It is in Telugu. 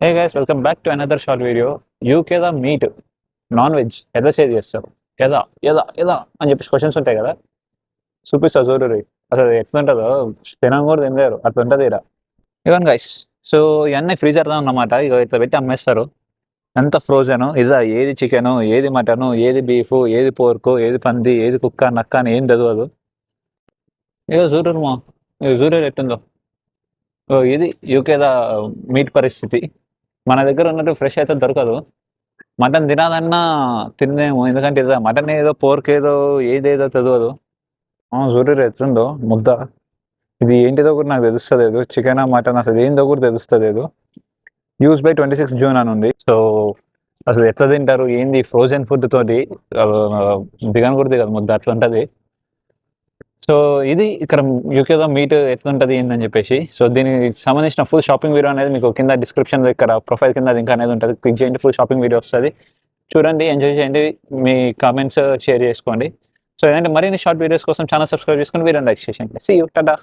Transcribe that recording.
Hey guys welcome back to another short video. యూకేదా మీట్ నాన్ వెజ్ ఎలా సేవ్ చేస్తారు, ఎదా ఎదా ఎదా అని చెప్పేసి క్వశ్చన్స్ ఉంటాయి కదా. చూపిస్తా చూడరు అసలు ఎట్లుంటుందో, తినం కూడా తినలేరు అట్లా ఉంటుంది ఇక్కడ. ఇవన్నీ గైస్, సో ఇవన్నీ ఫ్రీజర్లో అన్నమాట. ఇక ఇట్లా పెట్టి అమ్మేస్తారు. ఎంత ఫ్రోజన్ ఇదా, ఏది చికెను, ఏది మటను, ఏది బీఫ్, ఏది పోర్కు, ఏది పంది, ఏది కుక్క నక్క అని ఏం తెలియదు. ఇక చూడరు మా, ఇక చూడరు ఎట్టుందో. ఇది యూకేదా మీట్ పరిస్థితి. మన దగ్గర ఉన్నట్టు ఫ్రెష్ అయితే దొరకదు. మటన్ తినాలన్నా తినలేము, ఎందుకంటే ఇది మటన్ ఏదో పోర్క్ ఏదో ఏదేదో తెలియదు. చూడరు ఎట్లుందో ముద్ద. ఇది ఏంటిదో కూడా నాకు తెలుస్తలేదు. చికెన్ మటన్ అసలు ఏందో కూడా తెలుస్తలేదు. యూస్ బై 26 జూన్ అని ఉంది. సో అసలు ఎట్లా తింటారు ఏంది ఫ్రోజన్ ఫుడ్ తోటి, దిగను కూడా దిగదు ముద్ద, అట్లా ఉంటుంది. సో ఇది ఇక్కడ యూకేలో మీట్ ఎట్లుంటుంది ఏందని చెప్పేసి. సో దీనికి సంబంధించిన ఫుల్ షాపింగ్ వీడియో అనేది మీకు కింద డిస్క్రిప్షన్లో ఇక్కడ ప్రొఫైల్ కింద లింక్ అనేది ఉంటుంది. క్లిక్ చేయండి, ఫుల్ షాపింగ్ వీడియో వస్తుంది. చూడండి, ఎంజాయ్ చేయండి, మీ కామెంట్స్ షేర్ చేసుకోండి. సో ఏంటంటే మరిన్ని షార్ట్ వీడియోస్ కోసం ఛానల్ సబ్స్క్రైబ్ చేసుకొని వీడియో లైక్ చేసేయండి. See you, Tata.